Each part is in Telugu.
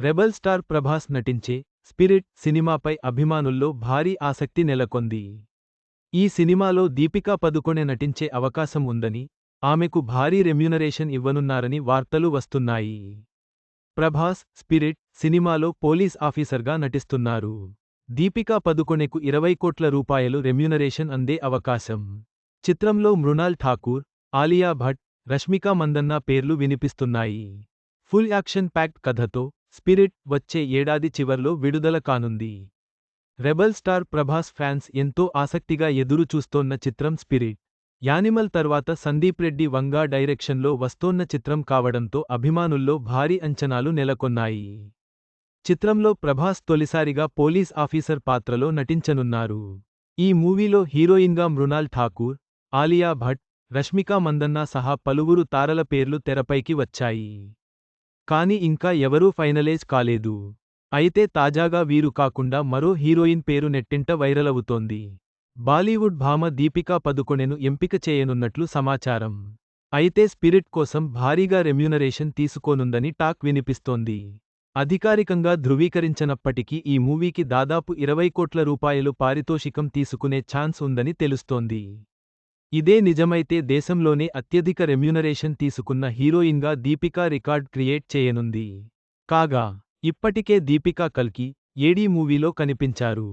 రెబల్ స్టార్ ప్రభాస్ నటించే స్పిరిట్ సినిమాపై అభిమానుల్లో భారీ ఆసక్తి నెలకొంది. ఈ సినిమాలో దీపికా పదుకొణె నటించే అవకాశం ఉందని, ఆమెకు భారీ రెమ్యూనరేషన్ ఇవ్వనున్నారని వార్తలు వస్తున్నాయి. ప్రభాస్ స్పిరిట్ సినిమాలో పోలీస్ ఆఫీసర్గా నటిస్తున్నారు. దీపికా పదుకొణెకు 20 కోట్ల రూపాయలు రెమ్యూనరేషన్ అందే అవకాశం. చిత్రంలో మృణాల్ ఠాకూర్, ఆలియా భట్, రష్మికా మందన్న పేర్లు వినిపిస్తున్నాయి. ఫుల్ యాక్షన్ ప్యాక్డ్ కథతో స్పిరిట్ వచ్చే ఏడాది చివర్లో విడుదల కానుంది. రెబల్ స్టార్ ప్రభాస్ ఫ్యాన్స్ ఎంతో ఆసక్తిగా ఎదురు చూస్తోన్న చిత్రం స్పిరిట్. యానిమల్ తర్వాత సందీప్ రెడ్డి వంగా డైరెక్షన్లో వస్తోన్న చిత్రం కావడంతో అభిమానుల్లో భారీ అంచనాలు నెలకొన్నాయి. చిత్రంలో ప్రభాస్ తొలిసారిగా పోలీస్ ఆఫీసర్ పాత్రలో నటించనున్నారు. ఈ మూవీలో హీరోయిన్గా మృణాల్ ఠాకూర్, ఆలియా భట్, రష్మికా మందన్న సహా పలువురు తారల పేర్లు తెరపైకి వచ్చాయి. కానీ ఇంకా ఎవరూ ఫైనలైజ్ కాలేదు. అయితే తాజాగా వీరు కాకుండా మరో హీరోయిన్ పేరు నెట్టింట వైరలవుతోంది. బాలీవుడ్ భామ దీపికా పదుకొణెను ఎంపిక చేయనున్నట్లు సమాచారం. అయితే స్పిరిట్ కోసం భారీగా రెమ్యూనరేషన్ తీసుకోనుందని టాక్ వినిపిస్తోంది. అధికారికంగా ధృవీకరించనప్పటికీ ఈ మూవీకి దాదాపు 20 కోట్ల రూపాయలు పారితోషికం తీసుకునే ఛాన్స్ ఉందని తెలుస్తోంది. ఇదే నిజమైతే దేశంలోనే అత్యధిక రెమ్యూనరేషన్ తీసుకున్న హీరోయిన్గా దీపికా రికార్డ్ క్రియేట్ చేయనుంది. కాగా ఇప్పటికే దీపికా కల్కి, ఏడీ మూవీలో కనిపించారు.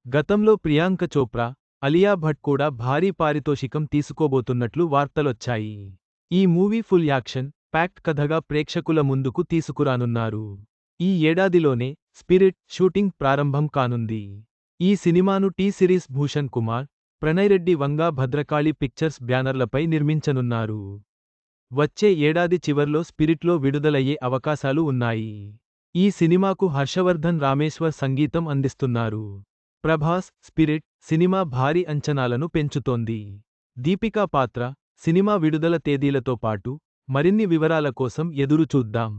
గతంలో ప్రియాంక చోప్రా, అలియా భట్ కూడా భారీ పారితోషికం తీసుకోబోతున్నట్లు వార్తలొచ్చాయి. ఈ మూవీ ఫుల్ యాక్షన్ ప్యాక్డ్ కథగా ప్రేక్షకుల ముందుకు తీసుకురానున్నారు. ఈ ఏడాదిలోనే స్పిరిట్ షూటింగ్ ప్రారంభం కానుంది. ఈ సినిమాను T series Bhushan Kumar, Pranay Reddy Vanga Bhadrakali pictures బ్యానర్లపై నిర్మించనున్నారు. వచ్చే ఏడాది చివర్లో స్పిరిట్లో విడుదలయ్యే అవకాశాలు ఉన్నాయి. ఈ సినిమాకు హర్షవర్ధన్ రామేశ్వర్ సంగీతం అందిస్తున్నారు. ప్రభాస్ స్పిరిట్ సినిమా భారీ అంచనాలను పెంచుతోంది. దీపికా పాత్ర, సినిమా విడుదల తేదీలతో పాటు మరిన్ని వివరాల కోసం ఎదురు చూద్దాం.